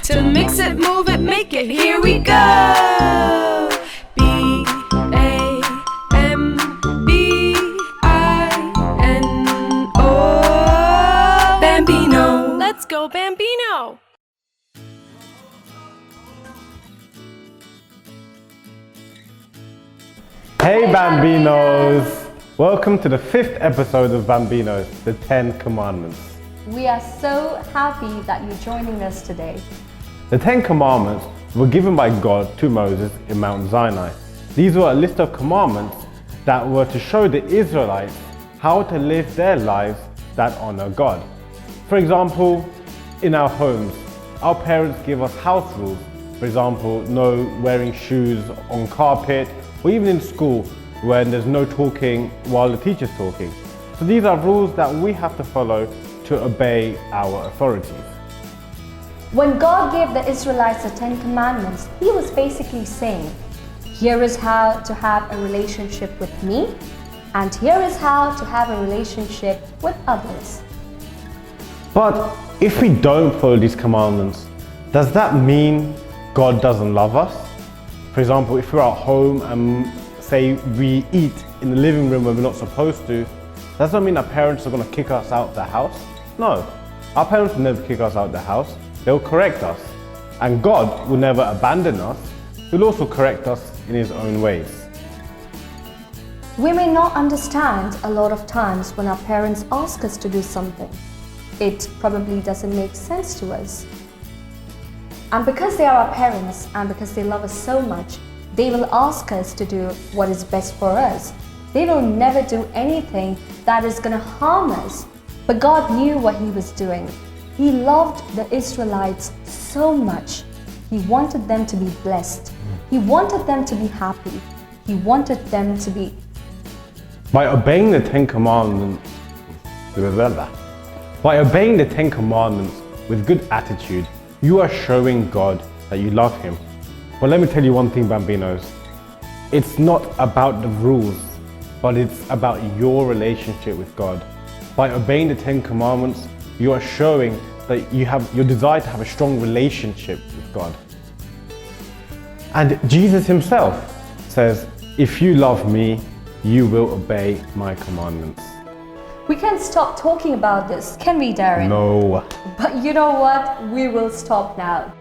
To mix it, move it, make it, here we go. B-A-M-B-I-N-O. Bambino. Let's go Bambino. Hey Bambinos! Welcome to the 5th episode of Bambinos, the 10 Commandments. We are so happy that you're joining us today. The 10 Commandments were given by God to Moses in Mount Sinai. These were a list of commandments that were to show the Israelites how to live their lives that honor God. For example, in our homes, our parents give us house rules. For example, no wearing shoes on carpet, or even in school when there's no talking while the teacher's talking. So these are rules that we have to follow to obey our authorities. When God gave the Israelites the 10 Commandments, He was basically saying, here is how to have a relationship with me, and here is how to have a relationship with others. But if we don't follow these commandments, does that mean God doesn't love us? For example, if we're at home and say we eat in the living room when we're not supposed to, does that mean our parents are going to kick us out of the house? No, our parents will never kick us out of the house. They'll correct us. And God will never abandon us. He'll also correct us in His own ways. We may not understand a lot of times when our parents ask us to do something. It probably doesn't make sense to us. And because they are our parents and because they love us so much, they will ask us to do what is best for us. They will never do anything that is going to harm us. But God knew what He was doing. He loved the Israelites so much. He wanted them to be blessed. He wanted them to be happy. He wanted them to be... By obeying the 10 Commandments, with good attitude, you are showing God that you love Him. But let me tell you one thing, Bambinos. It's not about the rules, but it's about your relationship with God. By obeying the 10 Commandments, you are showing that you have your desire to have a strong relationship with God. And Jesus Himself says, if you love me, you will obey my commandments. We can't stop talking about this, can we, Darren? No. But you know what? We will stop now.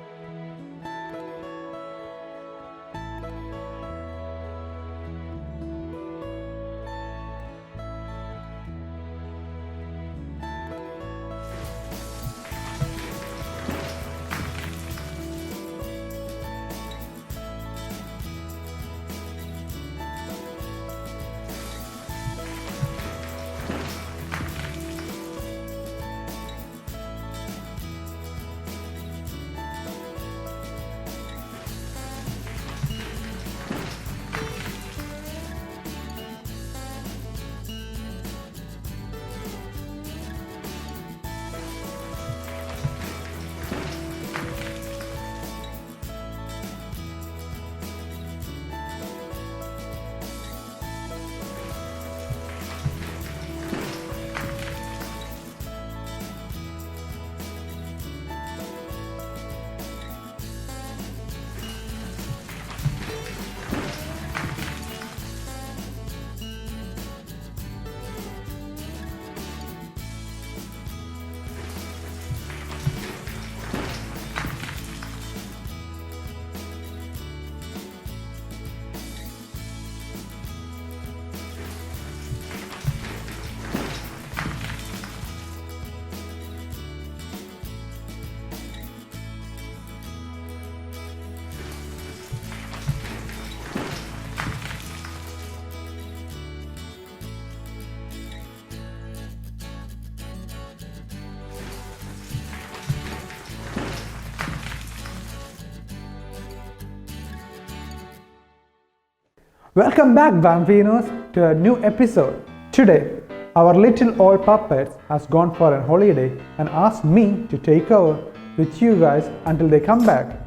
Welcome back, Bambinos, to a new episode. Today, our little old puppet has gone for a holiday and asked me to take over with you guys until they come back.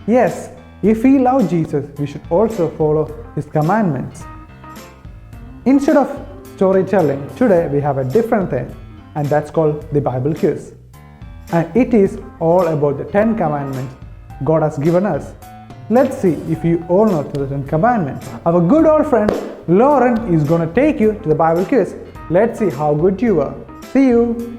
Yes, if we love Jesus, we should also follow His commandments. Instead of storytelling, today we have a different thing, and that's called the Bible quiz. And it is all about the 10 commandments God has given us. Let's see if you all know the 10 Commandments. Our good old friend Lauren is going to take you to the Bible quiz. Let's see how good you are. See you!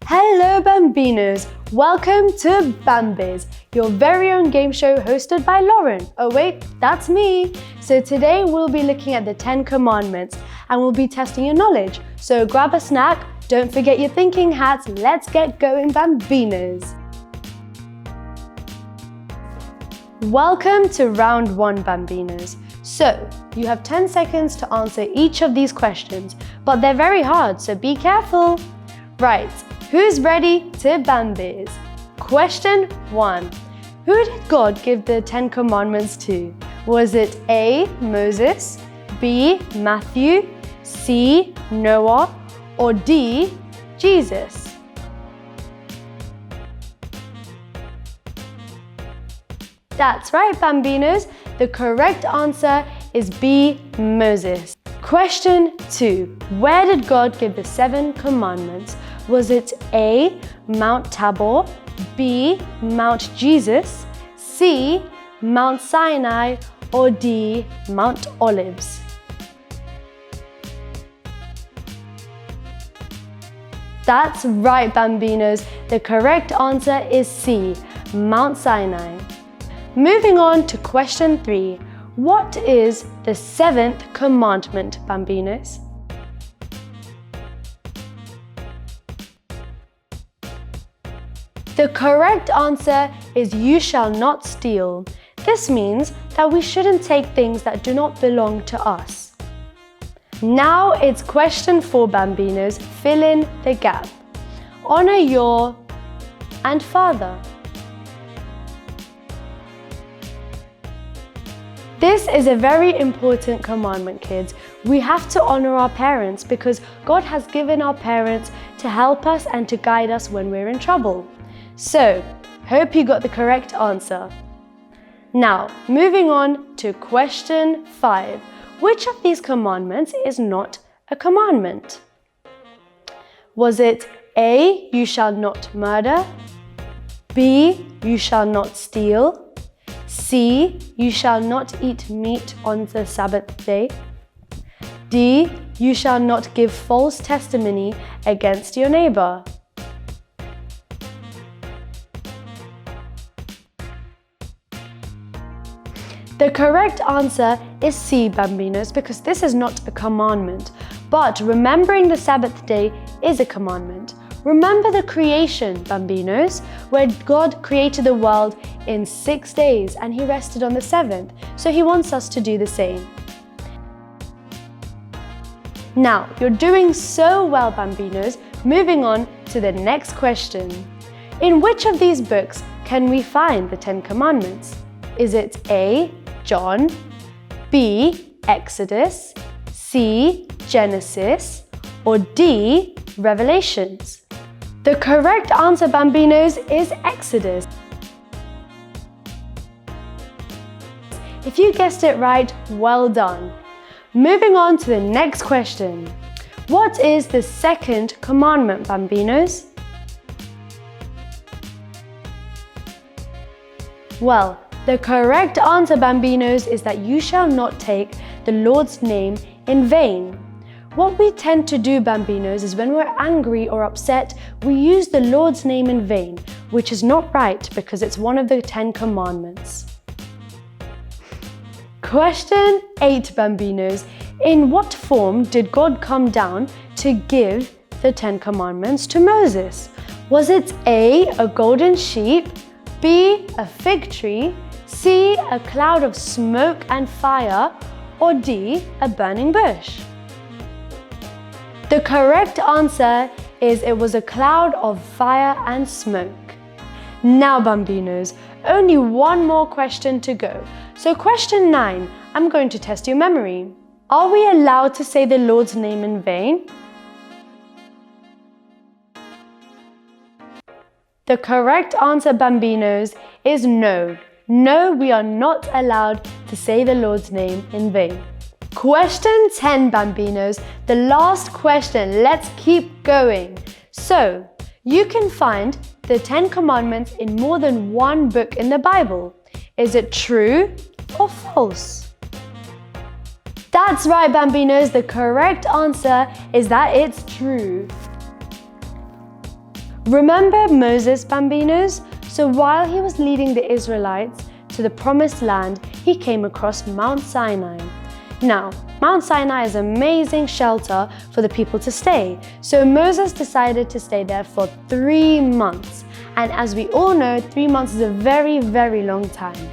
Hello Bambinos! Welcome to Bambiz, your very own game show hosted by Lauren. Oh wait, that's me! So today we'll be looking at the 10 Commandments and we'll be testing your knowledge. So grab a snack, don't forget your thinking hats, let's get going Bambinos! Welcome to round 1 Bambinos. So, you have 10 seconds to answer each of these questions, but they're very hard, so be careful! Right. Who's ready to Bambiz? Question 1. Who did God give the 10 Commandments to? Was it A. Moses, B. Matthew, C. Noah, or D. Jesus? That's right, Bambinos. The correct answer is B. Moses. Question 2. Where did God give the 7 commandments? Was it A. Mount Tabor, B. Mount Jesus, C. Mount Sinai, or D. Mount Olives? That's right, Bambinos. The correct answer is C. Mount Sinai. Moving on to question 3. What is the 7th commandment, Bambinos? The correct answer is you shall not steal. This means that we shouldn't take things that do not belong to us. Now it's question 4, Bambinos. Fill in the gap. Honor your and father. This is a very important commandment, kids. We have to honor our parents because God has given our parents to help us and to guide us when we're in trouble. So, hope you got the correct answer. Now, moving on to question 5. Which of these commandments is not a commandment? Was it A. You shall not murder, B. You shall not steal, C. You shall not eat meat on the Sabbath day, D. You shall not give false testimony against your neighbor? The correct answer is C, Bambinos, because this is not a commandment. But remembering the Sabbath day is a commandment. Remember the creation, Bambinos, where God created the world in 6 days and He rested on the 7th. So He wants us to do the same. Now, you're doing so well, Bambinos. Moving on to the next question. In which of these books can we find the 10 Commandments? Is it A. John, B. Exodus, C. Genesis, or D. Revelations? The correct answer, Bambinos, is Exodus. If you guessed it right, well done. Moving on to the next question. What is the 2nd commandment, Bambinos? Well, the correct answer, Bambinos, is that you shall not take the Lord's name in vain. What we tend to do, Bambinos, is when we're angry or upset, we use the Lord's name in vain, which is not right because it's one of the 10 commandments. Question 8, Bambinos. In what form did God come down to give the 10 commandments to Moses? Was it A. a golden sheep, B. a fig tree, C. a cloud of smoke and fire, or D. a burning bush? The correct answer is it was a cloud of fire and smoke. Now, Bambinos, only one more question to go. So question 9, I'm going to test your memory. Are we allowed to say the Lord's name in vain? The correct answer, Bambinos, is no. No, we are not allowed to say the Lord's name in vain. Question 10, Bambinos. The last question. Let's keep going. So, you can find the 10 Commandments in more than one book in the Bible. Is it true or false? That's right, Bambinos. The correct answer is that it's true. Remember Moses, Bambinos? So while he was leading the Israelites to the promised land, he came across Mount Sinai. Now, Mount Sinai is an amazing shelter for the people to stay. So Moses decided to stay there for 3 months. And as we all know, 3 months is a very, very long time.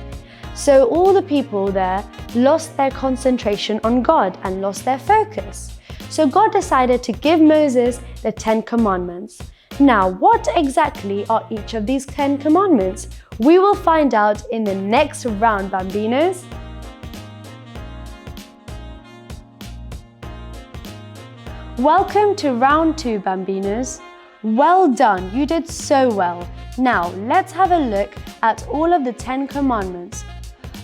So all the people there lost their concentration on God and lost their focus. So God decided to give Moses the 10 Commandments. Now, what exactly are each of these 10 Commandments? We will find out in the next round, Bambinos. Welcome to round 2, Bambinos. Well done, you did so well. Now, let's have a look at all of the 10 Commandments.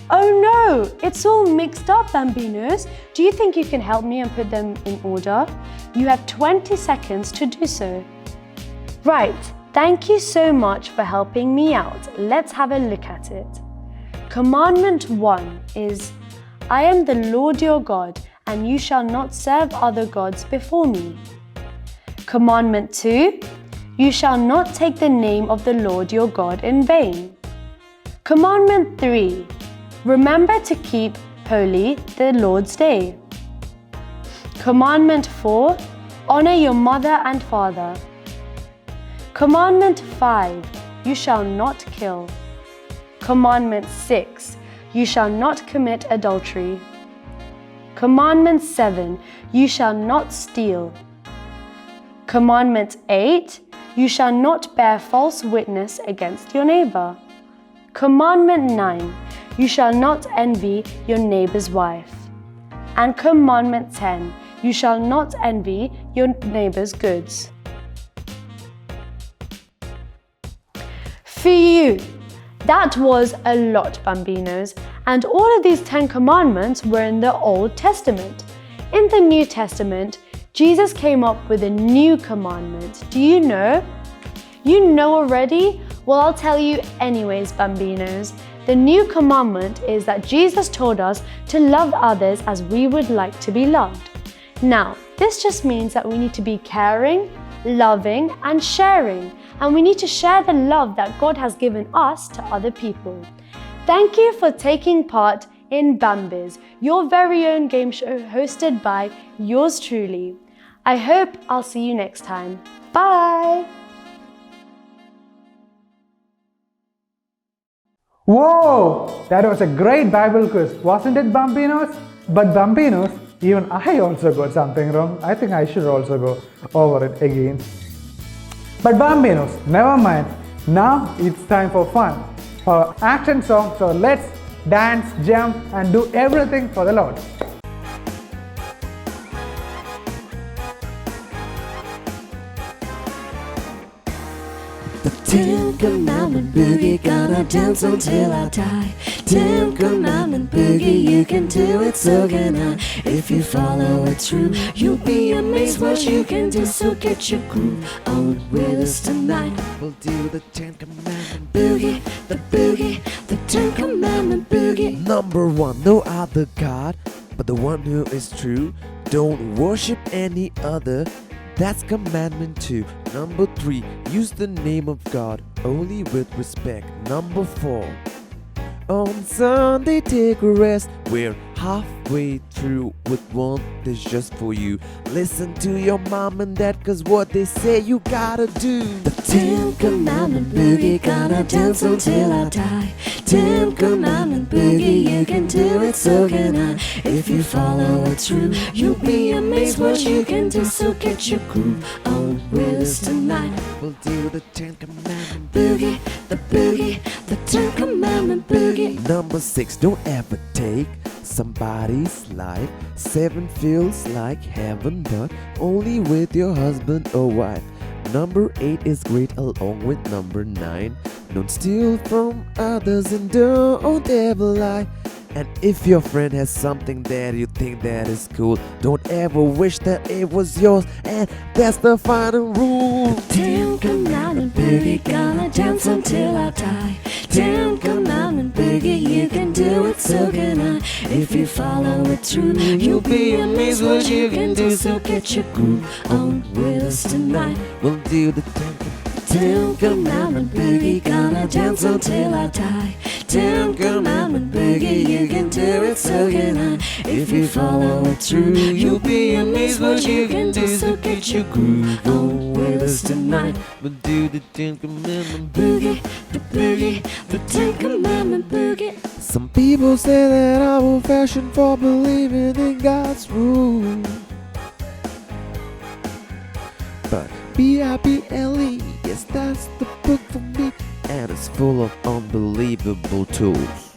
Oh no, it's all mixed up, Bambinos. Do you think you can help me and put them in order? You have 20 seconds to do so. Right, thank you so much for helping me out. Let's have a look at it. Commandment 1 is, I am the Lord your God, and you shall not serve other gods before me. Commandment 2, you shall not take the name of the Lord your God in vain. Commandment 3, remember to keep holy the Lord's day. Commandment 4, honor your mother and father. Commandment 5, you shall not kill. Commandment 6, you shall not commit adultery. Commandment 7, you shall not steal. Commandment 8, you shall not bear false witness against your neighbor. Commandment 9, you shall not envy your neighbor's wife. And Commandment 10, you shall not envy your neighbor's goods. For you, that was a lot, Bambinos, and all of these 10 commandments were in the Old Testament. In the New Testament, Jesus came up with a new commandment. Do you know? You know already? Well, I'll tell you anyways, Bambinos. The new commandment is that Jesus told us to love others as we would like to be loved. Now, this just means that we need to be caring, loving, and sharing. And we need to share the love that God has given us to other people. Thank you for taking part in Bambi's, your very own game show hosted by yours truly. I hope I'll see you next time. Bye! Whoa! That was a great Bible quiz, wasn't it, Bambinos? But Bambinos, even I also got something wrong. I think I should also go over it again. But Bambinos, never mind. Now it's time for fun. For action song, so let's dance, jump and do everything for the Lord. The 10 Commandment Boogie, gonna dance until I die. 10 Commandment Boogie, you can do it, so can I. If you follow it through, you'll be amazed what you can do. So get your groove on with us tonight. We'll do the 10 Commandment Boogie, the 10 Commandment Boogie. Number 1, no other God but the one who is true. Don't worship any other. That's commandment 2. Number 3, use the name of God only with respect. Number 4, on Sunday take a rest. We're halfway through with one that's just for you. Listen to your mom and dad, cause what they say you gotta do. The 10 Commandment Boogie, gonna dance until I die. 10 Commandment Boogie, you can do it, so can I. If you follow it through, you'll be amazed what you can do. So get your groove on with us tonight. We'll do the 10 Commandment Boogie, the 10 Commandment Boogie. Number 6, don't ever take somebody's life. 7 feels like heaven, but only with your husband or wife. Number 8 is great along with number 9. Don't steal from others and don't ever lie. And if your friend has something that you think that is cool, don't ever wish that it was yours, and that's the final rule. Ten Commandment Boogie, gonna dance until I die. Ten Commandment Boogie, you can do it, so can I. If you follow it through, you'll be amazed what you can do. So get your groove on with us tonight. We'll do the Ten Commandment Boogie, gonna dance until I die. Ten Commandment Boogie, you can do it, so can I. If you follow it through, you'll be amazed what you can do. So get your groove on with us tonight. We'll do the Ten Commandment Boogie, the Ten Commandment Boogie. Some people say that I'm old-fashioned for believing in God's rule, but Bible, yes, that's the book for me, and it's full of unbelievable tools.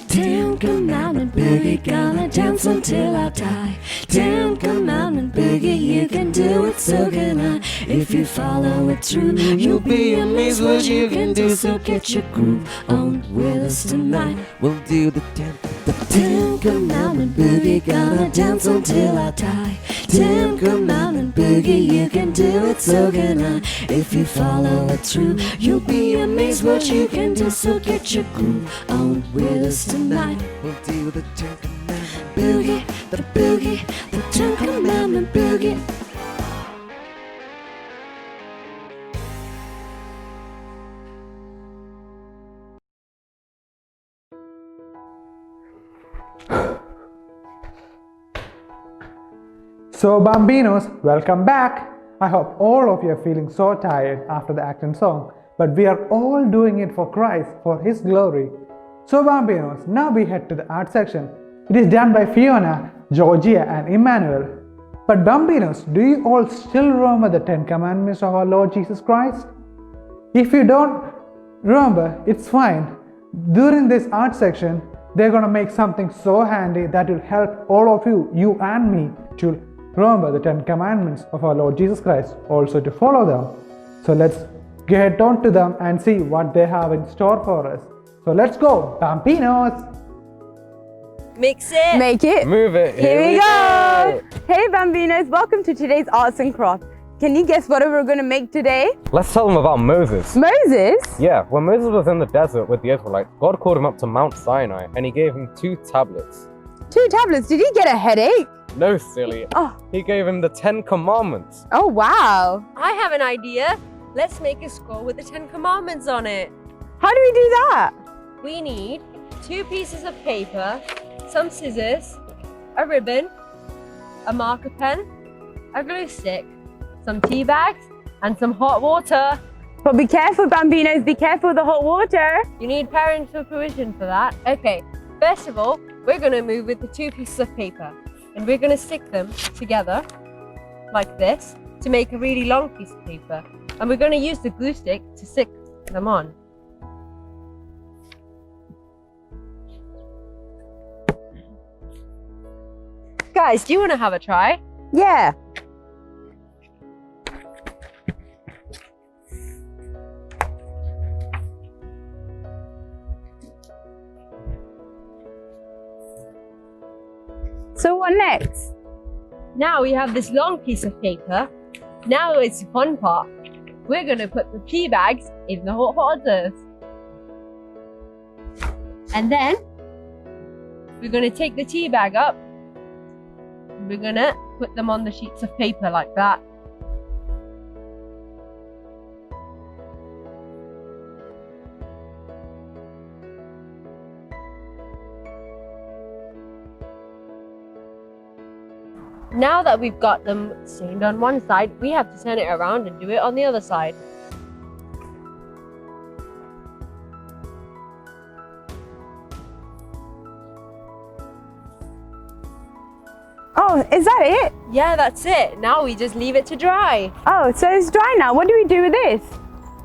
Ten Commandment Boogie, gonna dance until I die. Ten Commandment Boogie, you can do it, so can I. If you follow it through, you'll be amazed what you can do. So get your groove on with us tonight. We'll do the Ten Commandment Boogie, gonna dance until I die. Ten Commandment Boogie, you can do it, so can I. If you follow it through, you'll be amazed what you can do. So get your groove on with us tonight. We'll do the Ten Commandment Boogie, the Ten Commandment Boogie. So Bambinos, welcome back. I hope all of you are feeling so tired after the act and song, but we are all doing it for Christ, for His glory. So Bambinos, now we head to the art section. It is done by Fiona, Georgia and Emmanuel. But Bambinos, do you all still remember the 10 Commandments of our Lord Jesus Christ? If you don't remember, it's fine. During this art section, they're going to make something so handy that will help all of you and me, to remember the 10 Commandments of our Lord Jesus Christ, also to follow them. So let's get on to them and see what they have in store for us. So let's go, Bambinos! Mix it. Make it. Move it. Here we go. Hey Bambinos, welcome to today's arts and crafts. Can you guess what we're going to make today? Let's tell them about Moses. Moses? Yeah, when Moses was in the desert with the Israelites, God called him up to Mount Sinai and he gave him 2 tablets. 2 tablets. Did he get a headache? No, silly. Oh. He gave him the 10 Commandments. Oh, wow. I have an idea. Let's make a scroll with the 10 Commandments on it. How do we do that? We need 2 pieces of paper, some scissors, a ribbon, a marker pen, a glue stick, some tea bags, and some hot water. But be careful, Bambinos. Be careful with the hot water. You need parental permission for that. Okay, first of all, we're going to move with the 2 pieces of paper. And we're going to stick them together like this to make a really long piece of paper. And we're going to use the glue stick to stick them on. Guys, do you want to have a try? Yeah. So what next? Now we have this long piece of paper. Now it's the fun part. We're going to put the tea bags in the hot waters. And then we're going to take the tea bag up. We're going to put them on the sheets of paper like that. Now that we've got them stained on one side, we have to turn it around and do it on the other side. Oh, is that it? Yeah, that's it. Now we just leave it to dry. Oh, so it's dry now. What do we do with this?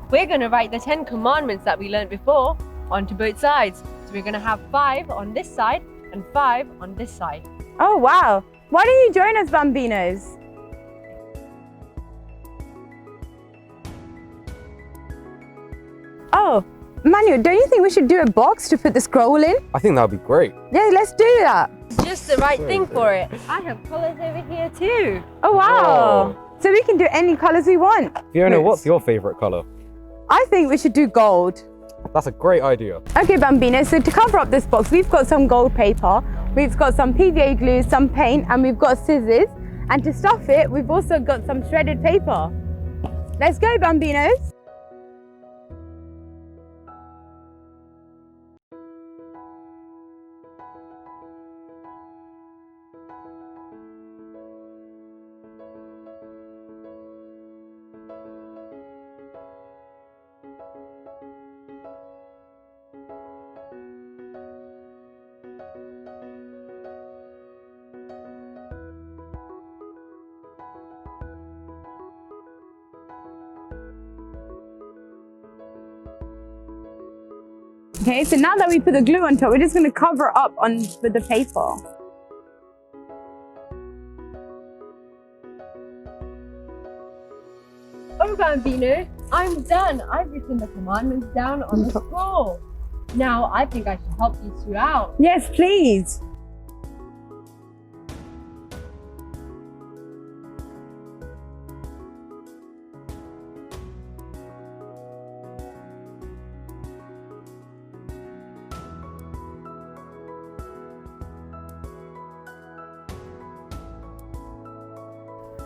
We're going to write the 10 Commandments that we learned before onto both sides. So we're going to have 5 on this side and 5 on this side. Oh, wow. Why don't you join us, Bambinos? Oh, Manuel, don't you think we should do a box to put the scroll in? I think that would be great. Yeah, let's do that. Just the right thing for it. I have colours over here too. Oh, wow. So we can do any colours we want. Fiona, Nice. what's your favourite colour? I think we should do gold. That's a great idea. Okay, Bambino, so to cover up this box, we've got some gold paper, we've got some PVA glue, some paint, and we've got scissors. And to stuff it, we've also got some shredded paper. Let's go, Bambinos. Okay, so now that we put the glue on top, we're just going to cover up with the paper. Oh, Bambino, I'm done. I've written the commandments down on the scroll. Now, I think I should help you two out. Yes, please.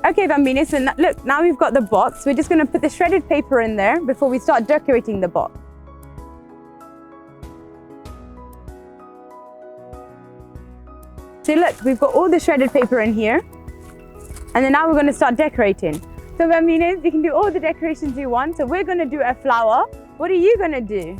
Okay, Bambini, so look, now we've got the box. We're just going to put the shredded paper in there before we start decorating the box. So look, we've got all the shredded paper in here. And then now we're going to start decorating. So Bambinos, you can do all the decorations you want. So we're going to do a flower. What are you going to do?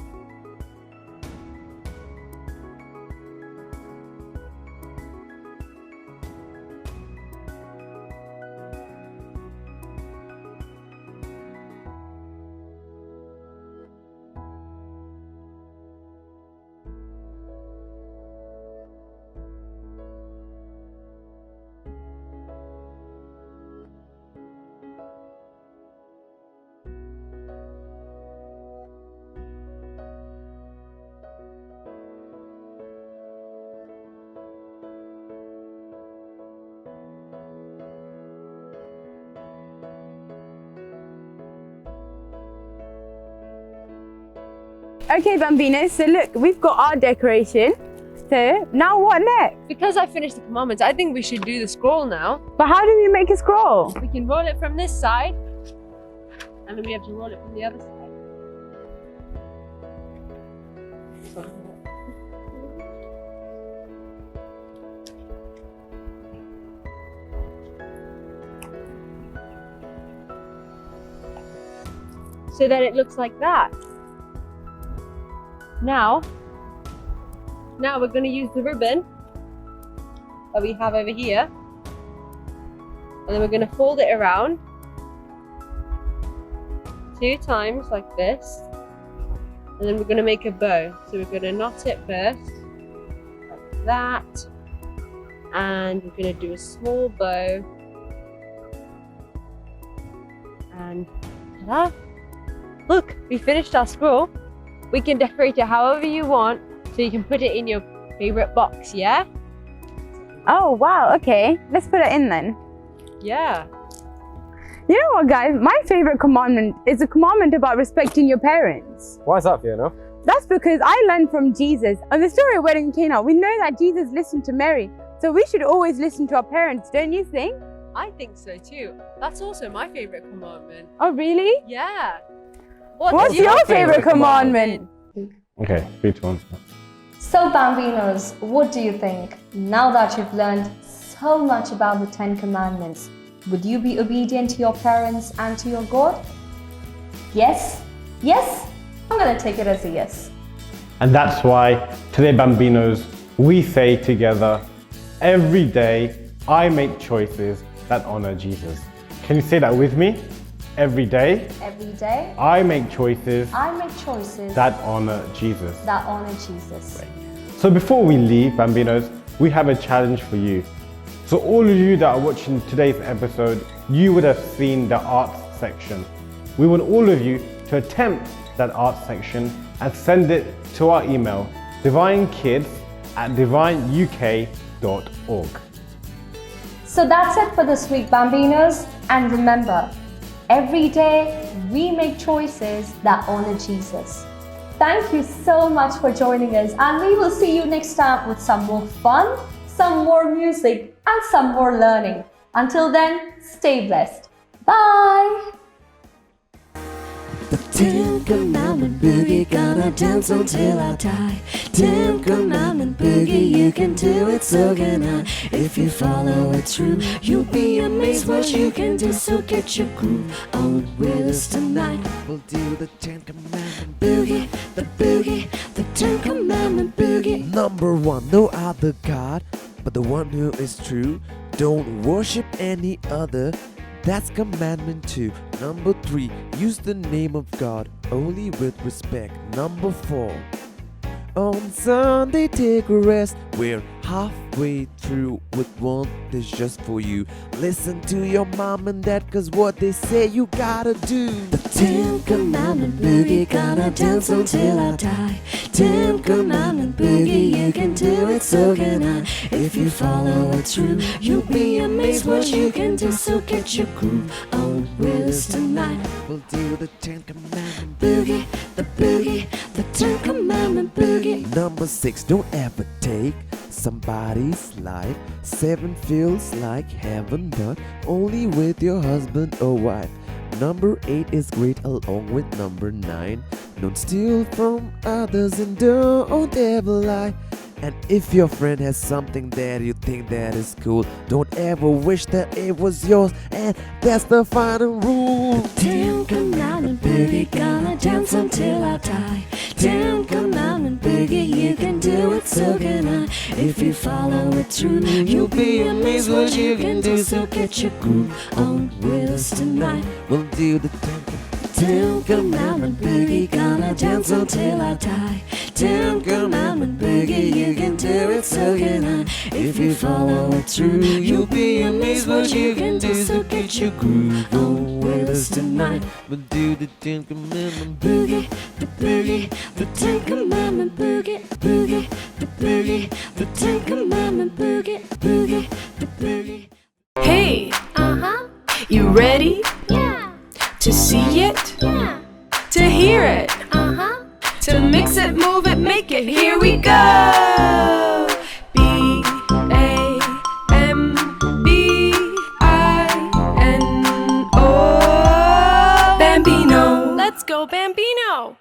Okay, Bambinos, so look, we've got our decoration. So now what next? Because I finished the commandments, I think we should do the scroll now. But how do we make a scroll? We can roll it from this side, and then we have to roll it from the other side. So that it looks like that. Now we're going to use the ribbon that we have over here, and then we're going to fold it around 2 times like this, and then we're going to make a bow. So we're going to knot it first like that, and we're going to do a small bow, and ta-da! Look, we finished our scroll. We can decorate it however you want, so you can put it in your favorite box, yeah? Oh, wow, okay. Let's put it in then. Yeah. You know what, guys? My favorite commandment is a commandment about respecting your parents. Why is that, Fiona? That's because I learned from Jesus. On the story of wedding Cana, we know that Jesus listened to Mary. So we should always listen to our parents, don't you think? I think so too. That's also my favorite commandment. Oh, really? Yeah. What's your favorite commandment? Okay, 3, 2, 1. So Bambinos, what do you think? Now that you've learned so much about the 10 Commandments, would you be obedient to your parents and to your God? Yes? Yes? I'm gonna take it as a yes. And that's why today, Bambinos, we say together, every day I make choices that honor Jesus. Can you say that with me? Every day Every day I make choices I make choices that honor Jesus. that honor Jesus. So before we leave, Bambinos, we have a challenge for you. So all of you that are watching today's episode, you would have seen the arts section. We want all of you to attempt that art section and send it to our email divinekids@divineuk.org. So that's it for this week, Bambinos. And remember, every day we make choices that honor Jesus. Thank you so much for joining us, and we will see you next time with some more fun, some more music, and some more learning. Until then, stay blessed. Bye! The Ten Commandment Boogie, gonna dance until I die. Ten Commandment Boogie, you can do it, so can I. If you follow it through, you'll be amazed what you can do. So get your groove on with us tonight. We'll do the Ten Commandment Boogie, the Ten Commandment Boogie. Number 1, no other God but the one who is true. Don't worship any other. That's commandment 2. Number 3, use the name of God only with respect. Number 4, on Sunday take a rest. We're halfway through with one that's just for you. Listen to your mom and dad, cause what they say you gotta do. The Ten Commandment Boogie, gonna dance until I die. Ten Commandment Boogie, you can do it, so can I. If you follow it through, you'll be amazed what you can do. So get your groove on with us tonight. We'll do the Ten Commandment Boogie, the Ten Commandment Boogie. Number 6, don't ever take somebody's life. 7 feels like heaven, but only with your husband or wife. Number 8 is great along with number 9. Don't steal from others and don't ever lie. And if your friend has something that you think that is cool, don't ever wish that it was yours, and that's the final rule. Ten Commandment Boogie, gonna dance until I die. Ten Commandment Boogie, you can do it, so can I. If you follow it through, you'll be amazed what you can do. So get your groove on with us tonight. We'll do the Ten Commandment Boogie, gonna dance until I die. Ten Commandment Boogie, you can do it, so can I. If you follow it through, you'll be amazed what you can do. So get your groove on with us tonight. We'll do the Ten Commandment Boogie, the Ten Commandment Boogie, Boogie, the Ten Commandment Boogie, Boogie, the Boogie. Hey, you ready? Yeah. To see it? Yeah. To hear it? To mix it, move it, make it. Here we go. BAMBINO. Bambino. Let's go, Bambino.